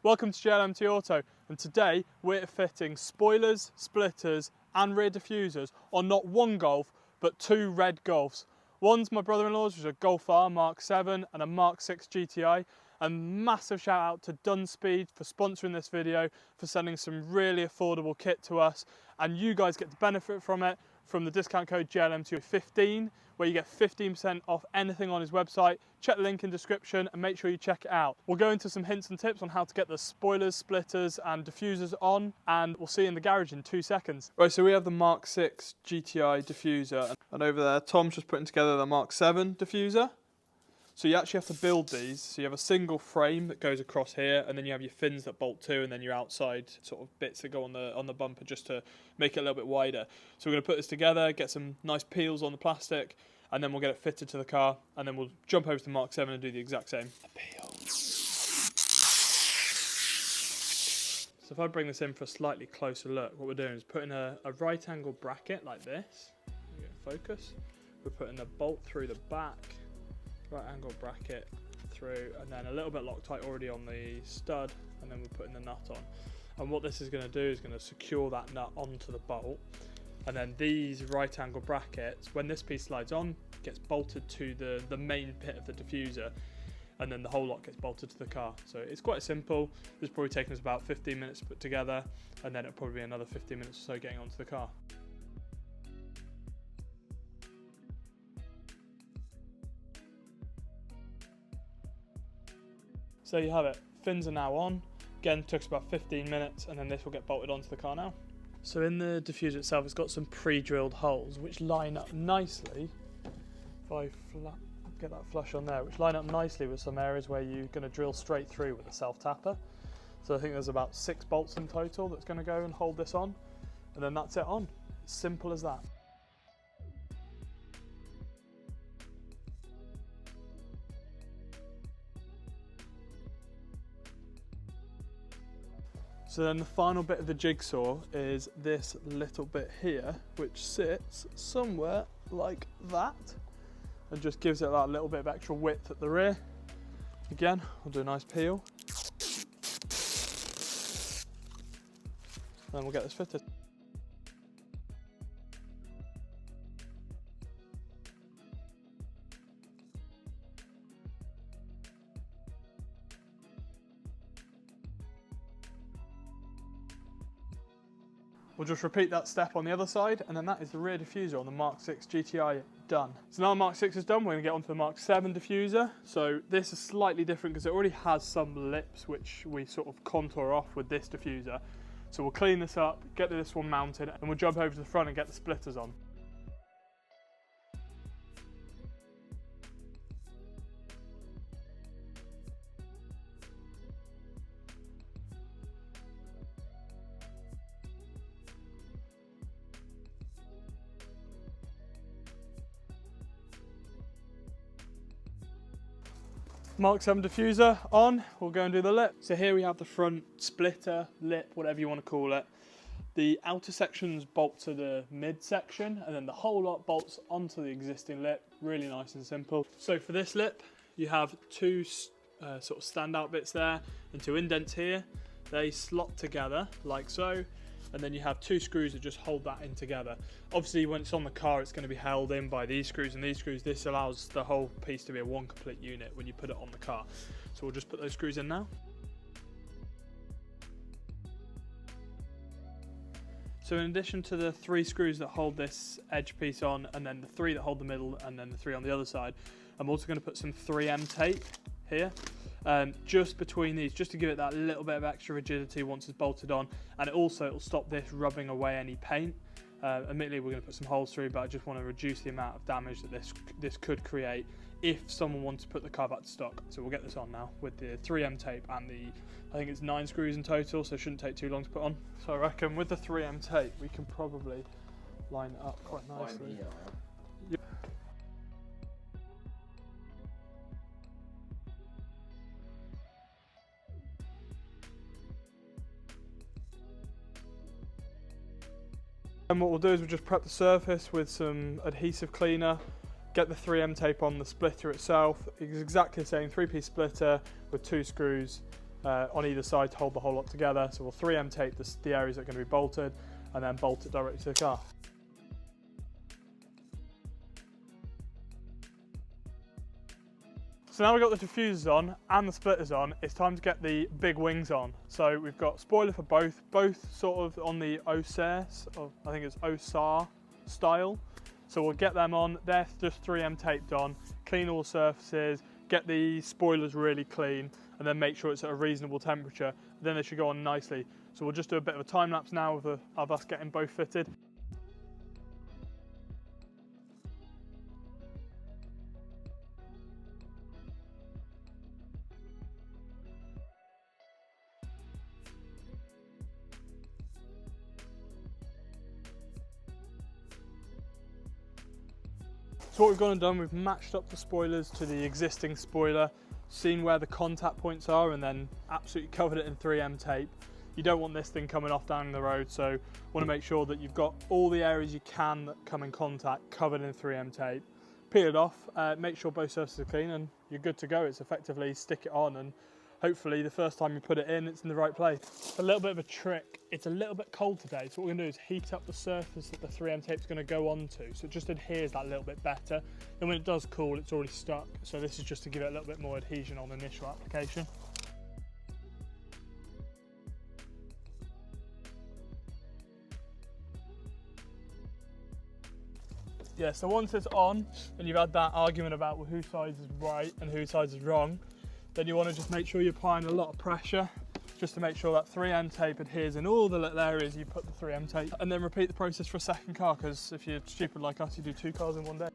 Welcome to JLMTAuto, and today we're fitting spoilers, splitters and rear diffusers on not one Golf but two red Golfs. One's my brother-in-law's, which is a Golf R MK7 and a MK6 GTI. And massive shout out to DunnSpeed for sponsoring this video, for sending some really affordable kit to us, and you guys get to benefit from it from the discount code JLMTAuto15, where you get 15% off anything on his website. Check the link in description and make sure you check it out. We'll go into some hints and tips on how to get the spoilers, splitters and diffusers on, and we'll see you in the garage in 2 seconds. Right, so we have the MK6 GTI diffuser, and over there Tom's just putting together the MK7 diffuser. So you actually have to build these. So you have a single frame that goes across here, and then you have your fins that bolt to, and then your outside sort of bits that go on the bumper just to make it a little bit wider. So we're going to put this together, get some nice peels on the plastic, and then we'll get it fitted to the car, and then we'll jump over to the MK7 and do the exact same. So if I bring this in for a slightly closer look, what we're doing is putting a right angle bracket like this. Focus. We're putting the bolt through the back, right angle bracket through, and then a little bit Loctite already on the stud, and then we're putting the nut on. And what this is going to do is going to secure that nut onto the bolt, and then these right angle brackets, when this piece slides on, gets bolted to the main pit of the diffuser, and then the whole lot gets bolted to the car. So it's quite simple. This probably taken us about 15 minutes to put together, and then it'll probably be another 15 minutes or so getting onto the car. So there you have it, fins are now on. Again, took us about 15 minutes, and then this will get bolted onto the car now. So in the diffuser itself, it's got some pre-drilled holes which line up nicely, if I get that flush on there, which line up nicely with some areas where you're going to drill straight through with a self-tapper. So I think there's about 6 bolts in total that's going to go and hold this on, and then that's it on. Simple as that. So then the final bit of the jigsaw is this little bit here, which sits somewhere like that and just gives it that little bit of extra width at the rear. Again, I'll do a nice peel. Then we'll get this fitted. We'll just repeat that step on the other side, and then that is the rear diffuser on the MK6 GTI done. So now the MK6 is done, we're going to get onto the MK7 diffuser. So this is slightly different because it already has some lips which we sort of contour off with this diffuser. So we'll clean this up, get this one mounted, and we'll jump over to the front and get the splitters on. MK7 diffuser on, we'll go and do the lip. So here we have the front splitter, lip, whatever you want to call it. The outer sections bolt to the mid section, and then the whole lot bolts onto the existing lip. Really nice and simple. So for this lip, you have two sort of standout bits there and 2 indents here. They slot together like so. And then you have 2 screws that just hold that in together. Obviously when it's on the car, it's going to be held in by these screws and these screws. This allows the whole piece to be a one complete unit when you put it on the car. So we'll just put those screws in now. So in addition to the 3 screws that hold this edge piece on, and then the 3 that hold the middle, and then the 3 on the other side, I'm also going to put some 3M tape here. Just between these, just to give it that little bit of extra rigidity once it's bolted on, and it'll stop this rubbing away any paint. Admittedly we're going to put some holes through, but I just want to reduce the amount of damage that this could create if someone wants to put the car back to stock. So we'll get this on now with the 3M tape and I think it's 9 screws in total, so it shouldn't take too long to put on. So I reckon with the 3M tape we can probably line it up quite nicely. And what we'll do is we'll just prep the surface with some adhesive cleaner, get the 3M tape on the splitter itself. It's exactly the same 3-piece splitter with 2 screws, on either side to hold the whole lot together. So we'll 3M tape the areas that are going to be bolted and then bolt it directly to the car. So now we've got the diffusers on and the splitters on, it's time to get the big wings on. So we've got spoiler for both sort of on the OSAR, or I think it's OSAR style. So we'll get them on, they're just 3M taped on, clean all surfaces, get the spoilers really clean, and then make sure it's at a reasonable temperature. Then they should go on nicely. So we'll just do a bit of a time lapse now of us getting both fitted. So what we've gone and done, we've matched up the spoilers to the existing spoiler, seen where the contact points are, and then absolutely covered it in 3M tape. You don't want this thing coming off down the road, so you want to make sure that you've got all the areas you can that come in contact covered in 3M tape. Peel it off, make sure both surfaces are clean, and you're good to go. It's effectively stick it on, and hopefully the first time you put it in, it's in the right place. A little bit of a trick, it's a little bit cold today, so what we're going to do is heat up the surface that the 3M tape is going to go onto, so it just adheres that little bit better. Then when it does cool, it's already stuck, so this is just to give it a little bit more adhesion on initial application. Yeah, so once it's on, and you've had that argument about whose side is right and whose side is wrong, then you want to just make sure you're applying a lot of pressure just to make sure that 3M tape adheres in all the little areas you put the 3M tape, and then repeat the process for a second car, because if you're stupid like us, you do 2 cars in one day.